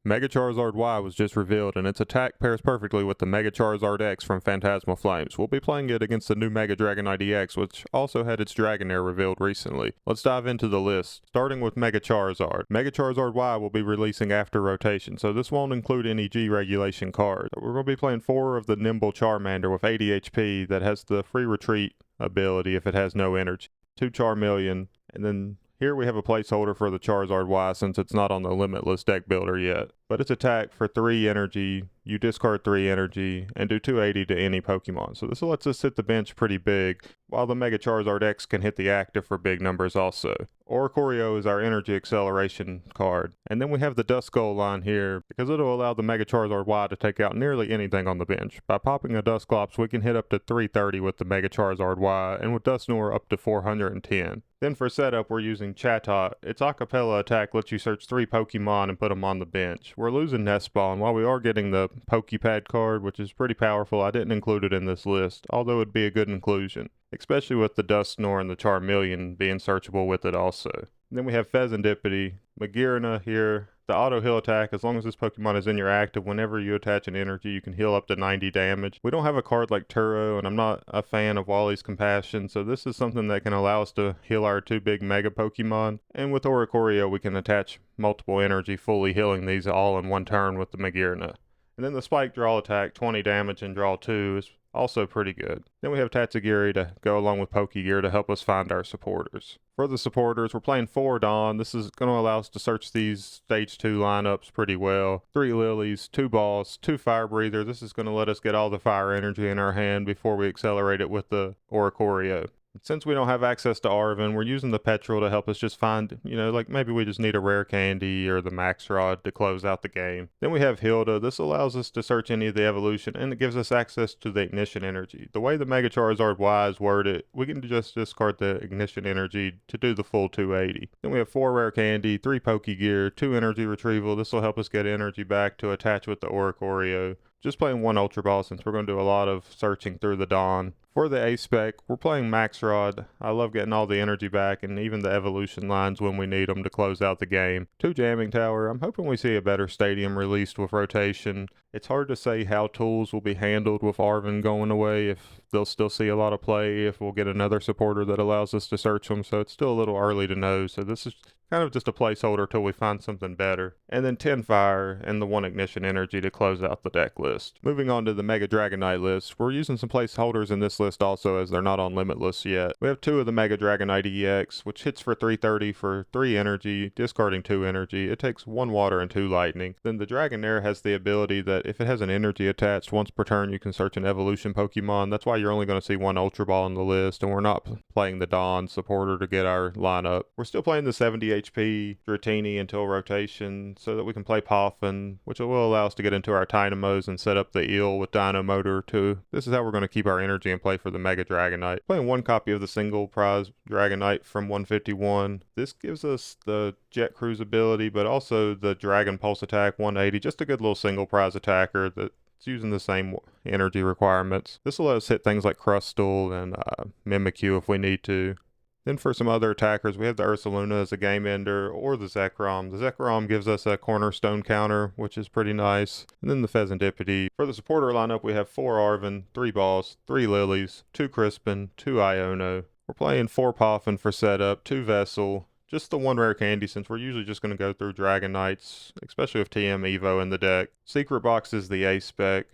Mega Charizard Y was just revealed, and its attack pairs perfectly with the Mega Charizard X from Phantasmal Flames. We'll be playing it against the new Mega Dragonite EX, which also had its Dragonair revealed recently. Let's dive into the list, starting with Mega Charizard. Mega Charizard Y will be releasing after rotation, so this won't include any G regulation cards. We're going to be playing 4 of the Nimble Charmander with 80 HP that has the free retreat ability if it has no energy, 2 Charmeleon, and then here we have a placeholder for the Charizard Y since it's not on the Limitless deck builder yet. But its attack for 3 energy, you discard 3 energy, and do 280 to any Pokemon. So this lets us hit the bench pretty big, while the Mega Charizard X can hit the active for big numbers also. Oricorio is our energy acceleration card. And then we have the Duskull line here, because it'll allow the Mega Charizard Y to take out nearly anything on the bench. By popping a Dusclops, we can hit up to 330 with the Mega Charizard Y, and with Dusknoir up to 410. Then for setup, we're using Chatot. Its acapella attack lets you search 3 Pokemon and put them on the bench. We're losing Nest Ball, and while we are getting the Pokepad card, which is pretty powerful, I didn't include it in this list, although it'd be a good inclusion, especially with the Dusknoir and the Charmeleon being searchable with it also. And then we have Fezandipiti, Magearna here. The auto heal attack, as long as this Pokemon is in your active, whenever you attach an energy, you can heal up to 90 damage. We don't have a card like Turo, and I'm not a fan of Wally's Compassion, so this is something that can allow us to heal our 2 big Mega Pokemon. And with Oricorio, we can attach multiple energy, fully healing these all in one turn with the Magearna. And then the Spike Draw attack, 20 damage and draw 2 is also pretty good. Then we have Tatsugiri to go along with Pokegear to help us find our supporters. For the supporters, we're playing 4 Dawn. This is going to allow us to search these Stage 2 lineups pretty well. 3 Lilies, 2 Balls, 2 Fire Breather. This is going to let us get all the fire energy in our hand before we accelerate it with the Oricorio. Since we don't have access to Arven, we're using the Petrel to help us just find, like maybe we just need a Rare Candy or the Max Rod to close out the game. Then we have Hilda. This allows us to search any of the evolution, and it gives us access to the Ignition Energy. The way the Mega Charizard Y is worded, we can just discard the Ignition Energy to do the full 280. Then we have 4 Rare Candy, 3 Pokegear, 2 Energy Retrieval. This will help us get energy back to attach with the Oricorio. Just playing 1 Ultra Ball since we're going to do a lot of searching through the Dawn. For the A-Spec, we're playing Max Rod. I love getting all the energy back and even the evolution lines when we need them to close out the game. 2 Jamming Tower. I'm hoping we see a better stadium released with rotation. It's hard to say how tools will be handled with Arven going away, if they'll still see a lot of play, if we'll get another supporter that allows us to search them, so it's still a little early to know. So this is kind of just a placeholder till we find something better. And then 10 Fire and the 1 Ignition Energy to close out the deck list. Moving on to the Mega Dragonite list, we're using some placeholders in this list also as they're not on Limitless yet. We have 2 of the Mega Dragonite EX, which hits for 330 for 3 energy, discarding 2 energy. It takes 1 water and 2 lightning. Then the Dragonair has the ability that if it has an energy attached, once per turn you can search an evolution Pokemon. That's why you're only going to see 1 Ultra Ball on the list, and we're not playing the Dawn supporter to get our lineup. We're still playing the 70 HP Dratini until rotation so that we can play Poffin, which will allow us to get into our Tynamos and set up the Eel with Dino Motor too. This is how we're going to keep our energy in play for the Mega Dragonite. Playing 1 copy of the single prize Dragonite from 151. This gives us the Jet Cruise ability, but also the Dragon Pulse attack 180. Just a good little single prize attacker that it's using the same energy requirements. This will let us hit things like Crustle and Mimikyu if we need to. Then for some other attackers, we have the Ursaluna as a game ender, or the Zekrom. The Zekrom gives us a cornerstone counter, which is pretty nice. And then the Fezandipiti. For the supporter lineup, we have 4 Arven, 3 Balls, 3 Lilies, 2 Crispin, 2 Iono. We're playing 4 Poffin for setup, 2 Vessel, just the 1 Rare Candy since we're usually just going to go through Dragonites, especially with TM Evo in the deck. Secret Box is the A-Spec.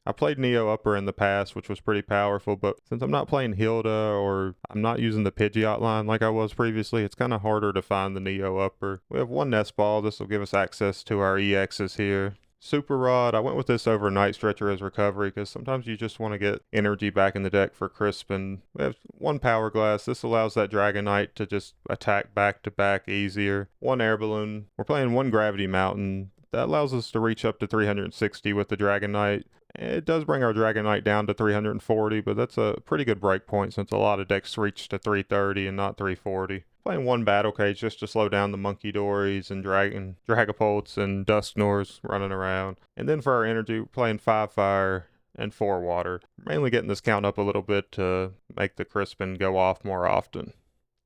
I played Neo Upper in the past, which was pretty powerful, but since I'm not playing Hilda or I'm not using the Pidgeot line like I was previously, it's kind of harder to find the Neo Upper. We have 1 Nest Ball. This will give us access to our EXs here. Super Rod, I went with this over Night Stretcher as recovery because sometimes you just want to get energy back in the deck for Crispin. We have 1 Power Glass. This allows that Dragonite to just attack back to back easier. 1 Air Balloon. We're playing 1 Gravity Mountain. That allows us to reach up to 360 with the Dragonite. It does bring our Dragonite down to 340, but that's a pretty good break point since a lot of decks reach to 330 and not 340. Playing 1 Battle Cage just to slow down the Monkey Dories and Dragapults and Dusknoirs running around. And then for our energy, we're playing 5 Fire and 4 Water. Mainly getting this count up a little bit to make the Crispin go off more often.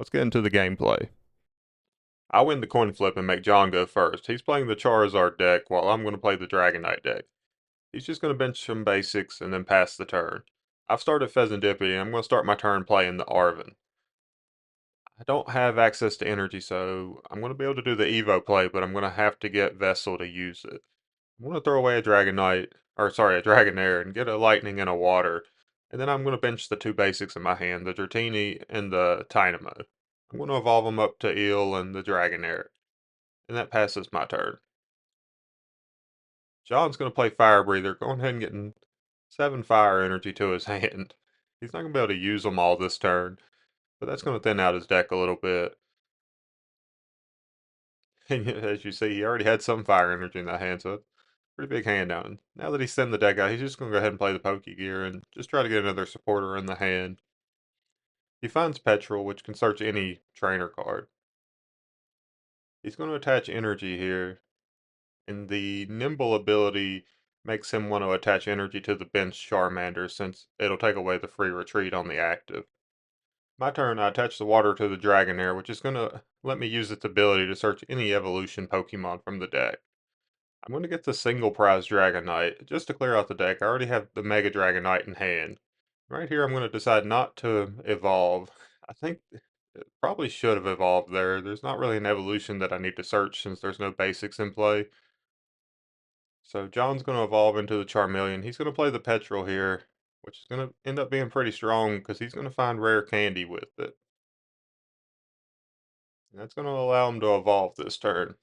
Let's get into the gameplay. I win the coin flip and make John go first. He's playing the Charizard deck while I'm going to play the Dragonite deck. He's just going to bench some basics and then pass the turn. I've started Fezandipiti and I'm going to start my turn playing the Arven. I don't have access to energy, so I'm going to be able to do the Evo play, but I'm going to have to get Vessel to use it. I'm going to throw away a Dragonite, or sorry, a Dragonair, and get a Lightning and a Water. And then I'm going to bench the two basics in my hand, the Dratini and the Tynamo. I'm going to evolve them up to Eel and the Dragonair. And that passes my turn. John's going to play Fire Breather, going ahead and getting 7 fire energy to his hand. He's not going to be able to use them all this turn, but that's going to thin out his deck a little bit. And as you see, he already had some fire energy in that hand, so pretty big hand down. Now that he's sent the deck out, he's just going to go ahead and play the Pokegear and just try to get another supporter in the hand. He finds Petrol, which can search any trainer card. He's going to attach energy here, and the Nimble ability makes him want to attach energy to the bench Charmander since it'll take away the free retreat on the active. My turn, I attach the water to the Dragonair, which is going to let me use its ability to search any evolution Pokemon from the deck. I'm going to get the single prize Dragonite just to clear out the deck. I already have the Mega Dragonite in hand. Right here, I'm going to decide not to evolve. I think it probably should have evolved there. There's not really an evolution that I need to search since there's no basics in play. So John's going to evolve into the Charmeleon. He's going to play the Petrol here, which is going to end up being pretty strong because he's going to find Rare Candy with it. And that's going to allow him to evolve this turn.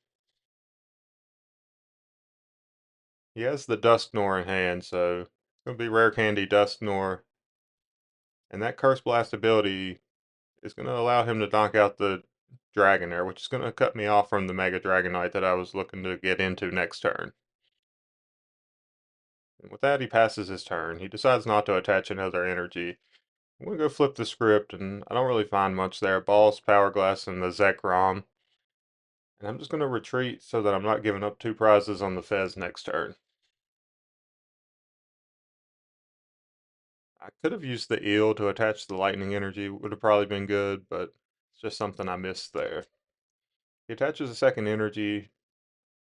He has the Dusknoir in hand, so it's going to be Rare Candy, Dusknoir. And that Curse Blast ability is going to allow him to knock out the Dragonair, which is going to cut me off from the Mega Dragonite that I was looking to get into next turn. And with that, he passes his turn. He decides not to attach another energy. I'm going to go flip the script, and I don't really find much there. Balls, Power Glass, and the Zekrom. And I'm just going to retreat so that I'm not giving up 2 prizes on the Fez next turn. I could have used the Eel to attach the Lightning Energy. Would have probably been good, but it's just something I missed there. He attaches a second energy,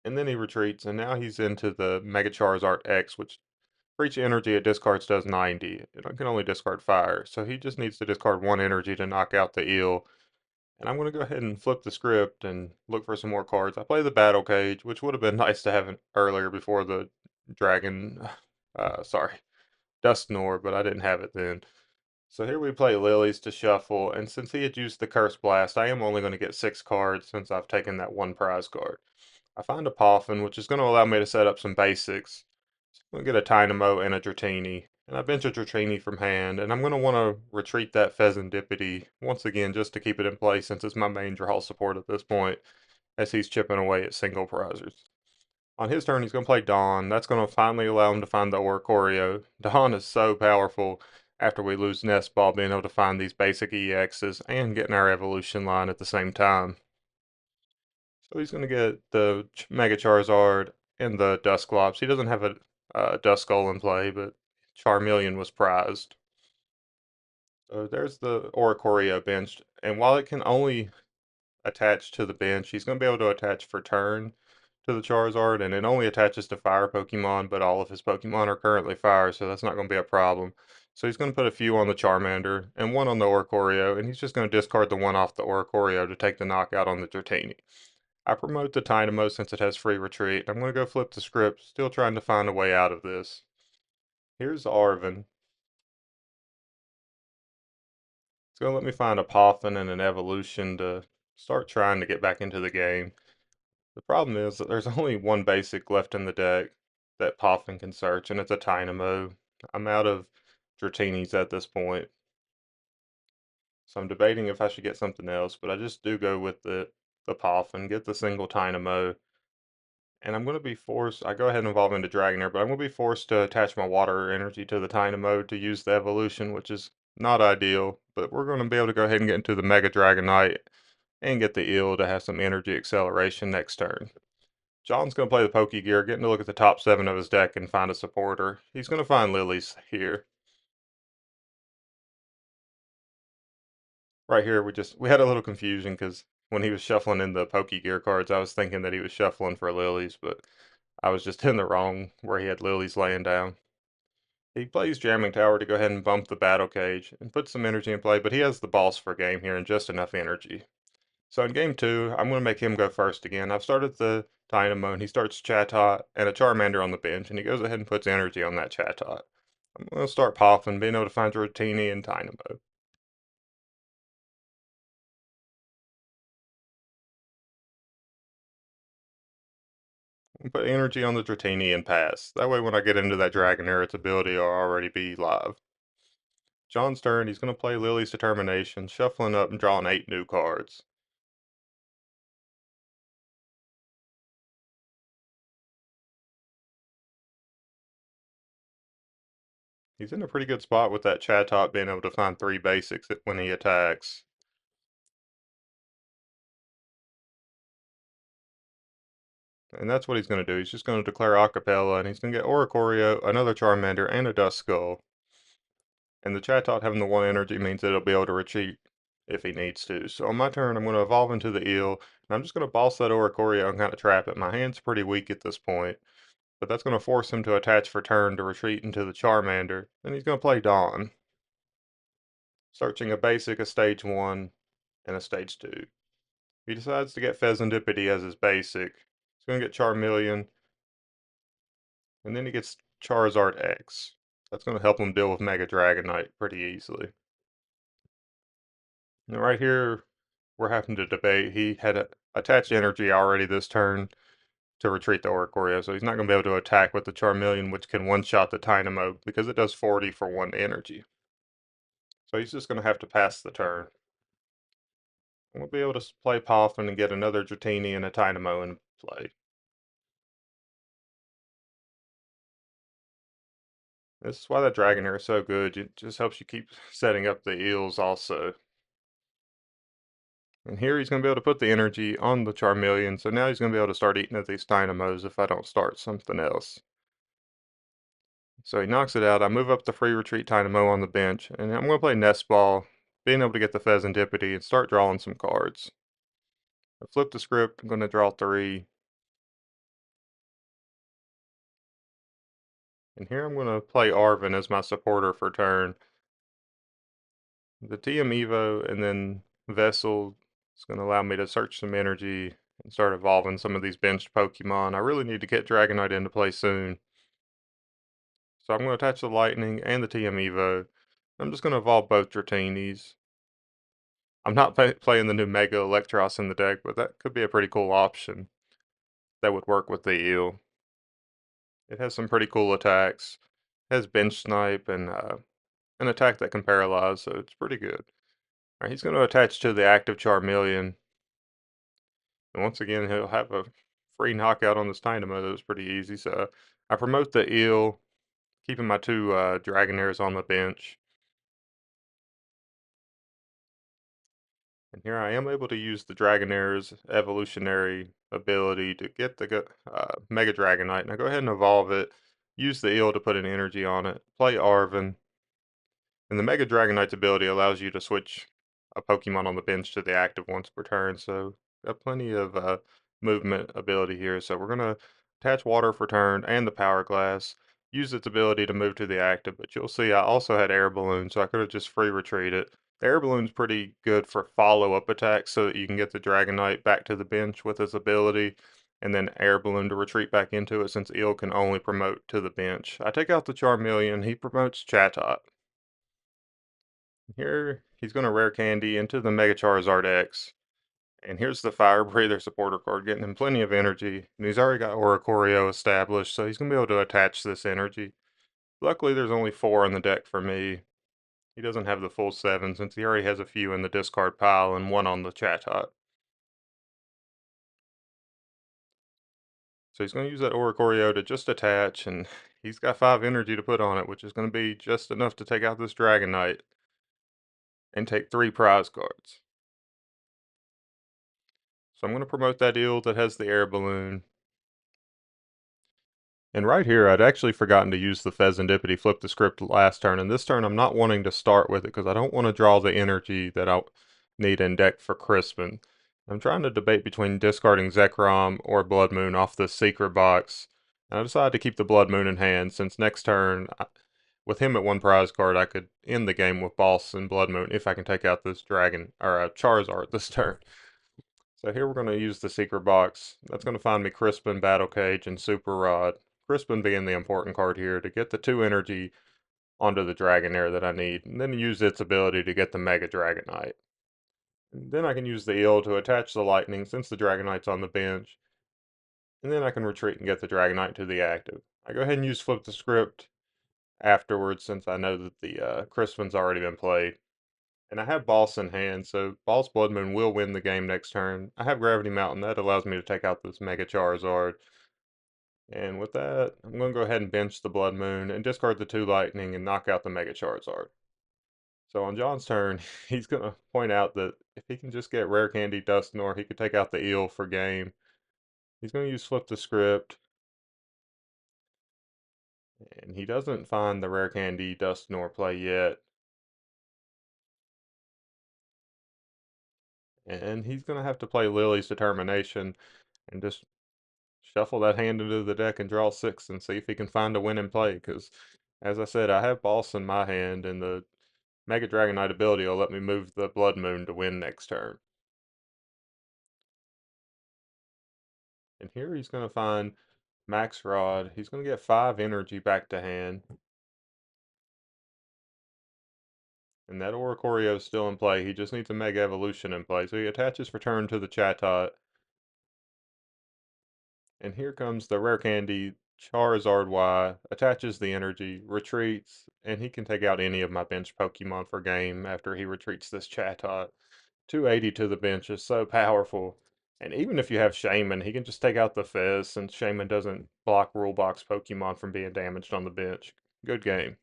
and then he retreats, and now he's into the Mega Charizard X, which for each energy it discards does 90. It can only discard fire, so he just needs to discard 1 energy to knock out the Eel. And I'm going to go ahead and flip the script and look for some more cards. I play the Battle Cage, which would have been nice to have earlier before the Dragon, Dusknoir, but I didn't have it then. So here we play Lilies to shuffle, and since he had used the Curse Blast, I am only going to get 6 cards since I've taken that 1 prize card. I find a Poffin, which is going to allow me to set up some basics. So I'm going to get a Tynamo and a Dratini, and I bench a Dratini from hand, and I'm going to want to retreat that Fezandipiti once again just to keep it in place since it's my main draw support at this point, as he's chipping away at single prizers. On his turn, he's going to play Dawn. That's going to finally allow him to find the Oricorio. Dawn is so powerful after we lose Nest Ball, being able to find these basic EXs and getting our evolution line at the same time. So he's going to get the Mega Charizard and the Dusclops. He doesn't have a Duskull in play, but Charmeleon was prized. So there's the Oricorio benched. And while it can only attach to the bench, he's going to be able to attach for turn to the Charizard, and it only attaches to fire Pokemon, but all of his Pokemon are currently fire, so that's not going to be a problem. So he's going to put a few on the Charmander and 1 on the Oricorio, and he's just going to discard the 1 off the Oricorio to take the knockout on the Dratini. I promote the Tynamo since it has free retreat. I'm going to go flip the script, still trying to find a way out of this. Here's Arven. It's going to let me find a Poffin and an Evolution to start trying to get back into the game. The problem is that there's only 1 basic left in the deck that Poffin can search, and it's a Tynamo. I'm out of Dratinis at this point. So I'm debating if I should get something else, but I just do go with the Poffin, get the single Tynamo. And I'm going to be forced, I go ahead and evolve into Dragonair, but I'm going to be forced to attach my water energy to the Tynamo to use the evolution, which is not ideal. But we're going to be able to go ahead and get into the Mega Dragonite and get the Eel to have some energy acceleration next turn. John's going to play the Pokegear, getting to look at the top 7 of his deck and find a supporter. He's going to find Lilies here. Right here, we had a little confusion because when he was shuffling in the Pokegear cards, I was thinking that he was shuffling for Lilies, but I was just in the wrong where he had Lilies laying down. He plays Jamming Tower to go ahead and bump the Battle Cage and put some energy in play, but he has the boss for game here and just enough energy. So in game 2, I'm going to make him go first again. I've started the Tynamo, and he starts Chatot and a Charmander on the bench, and he goes ahead and puts energy on that Chatot. I'm going to start popping, being able to find Dratini and Tynamo. Put energy on the Dratini and pass. That way when I get into that Dragonair, its ability will already be live. John's turn, he's going to play Lily's Determination, shuffling up and drawing 8 new cards. He's in a pretty good spot with that Chatot being able to find 3 basics when he attacks. And that's what he's going to do. He's just going to declare Acapella, and he's going to get Oricorio, another Charmander, and a Duskull. And the Chatot having the 1 energy means that it'll be able to retreat if he needs to. So on my turn, I'm going to evolve into the Eel, and I'm just going to boss that Oricorio and kind of trap it. My hand's pretty weak at this point, but that's going to force him to attach for turn to retreat into the Charmander. Then he's going to play Dawn, searching a basic, a stage 1, and a stage 2. He decides to get Fezandipiti as his basic. He's going to get Charmeleon, and then he gets Charizard X. That's going to help him deal with Mega Dragonite pretty easily. Now right here, we're having to debate. He had attached energy already this turn to retreat the Oricorio, so he's not going to be able to attack with the Charmeleon, which can one-shot the Tynamo, because it does 40 for 1 energy. So he's just going to have to pass the turn. We'll be able to play Poffin and get another Dratini and a Tynamo in play. This is why that Dragonair is so good. It just helps you keep setting up the eels also. And here he's going to be able to put the energy on the Charmeleon, so now he's going to be able to start eating at these Tynamos if I don't start something else. So he knocks it out. I move up the free retreat Tynamo on the bench, and I'm going to play Nest Ball, being able to get the Fezandipiti and start drawing some cards. I flip the script, I'm going to draw 3. And here I'm going to play Arven as my supporter for turn. The TM Evo and then Vessel is going to allow me to search some energy and start evolving some of these benched Pokemon. I really need to get Dragonite into play soon. So I'm going to attach the Lightning and the TM Evo. I'm just going to evolve both Dratinis. I'm not playing the new Mega Electros in the deck, but that could be a pretty cool option that would work with the Eel. It has some pretty cool attacks. It has Bench Snipe and an attack that can paralyze, so it's pretty good. Alright, he's going to attach to the active Charmeleon. And once again, he'll have a free knockout on this Tynamo. That was pretty easy. So I promote the Eel, keeping my 2 Dragonairs on the bench. And here I am able to use the Dragonair's evolutionary ability to get the Mega Dragonite. Now go ahead and evolve it. Use the Eel to put an energy on it. Play Arven. And the Mega Dragonite's ability allows you to switch a Pokemon on the bench to the active once per turn. So got plenty of movement ability here. So we're going to attach Water for turn and the Power Glass. Use its ability to move to the active. But you'll see I also had Air Balloon, so I could have just free retreated. The Air Balloon's pretty good for follow-up attacks so that you can get the Dragonite back to the bench with its ability, and then Air Balloon to retreat back into it since Eel can only promote to the bench. I take out the Charmeleon, he promotes Chatot. Here, he's going to Rare Candy into the Mega Charizard X. And here's the Fire Breather supporter card, getting him plenty of energy. And he's already got Oricorio established, so he's going to be able to attach this energy. Luckily, there's only 4 in the deck for me. He doesn't have the full 7 since he already has a few in the discard pile and 1 on the Chatot. So he's going to use that Oricorio to just attach, and he's got 5 energy to put on it, which is going to be just enough to take out this Dragonite and take 3 prize cards. So I'm going to promote that Eel that has the Air Balloon. And right here, I'd actually forgotten to use the Fezandipiti flip the script last turn, and this turn I'm not wanting to start with it because I don't want to draw the energy that I need in deck for Crispin. I'm trying to debate between discarding Zekrom or Bloodmoon off the Secret Box. And I decided to keep the Bloodmoon in hand since next turn, with him at one prize card, I could end the game with Boss and Bloodmoon if I can take out this Dragon, or Charizard this turn. So here we're going to use the Secret Box. That's going to find me Crispin, Battle Cage, and Super Rod. Crispin being the important card here to get the 2 energy onto the Dragonair that I need, and then use its ability to get the Mega Dragonite. And then I can use the eel to attach the lightning since the Dragonite's on the bench, and then I can retreat and get the Dragonite to the active. I go ahead and use Flip the Script afterwards since I know that the Crispin's already been played. And I have Boss in hand, so Boss Bloodmoon will win the game next turn. I have Gravity Mountain, that allows me to take out this Mega Charizard. And with that, I'm going to go ahead and bench the Bloodmoon and discard the 2 Lightning and knock out the Mega Charizard. So on John's turn, he's going to point out that if he can just get Rare Candy Dusknoir, he could take out the Eel for game. He's going to use Flip the Script. And he doesn't find the Rare Candy Dusknoir play yet. And he's going to have to play Lillie's Determination and just shuffle that hand into the deck and draw 6 and see if he can find a winning play. Because, as I said, I have Boss in my hand, and the Mega Dragonite ability will let me move the Bloodmoon to win next turn. And here he's going to find Max Rod. He's going to get 5 energy back to hand. And that Oricorio is still in play. He just needs a Mega Evolution in play. So he attaches for turn to the Chatot. And here comes the Rare Candy Charizard Y, attaches the energy, retreats, and he can take out any of my bench Pokemon for game after he retreats this Chatot. 280 to the bench is so powerful. And even if you have Shaman, he can just take out the Fez since Shaman doesn't block Rule Box Pokemon from being damaged on the bench. Good game.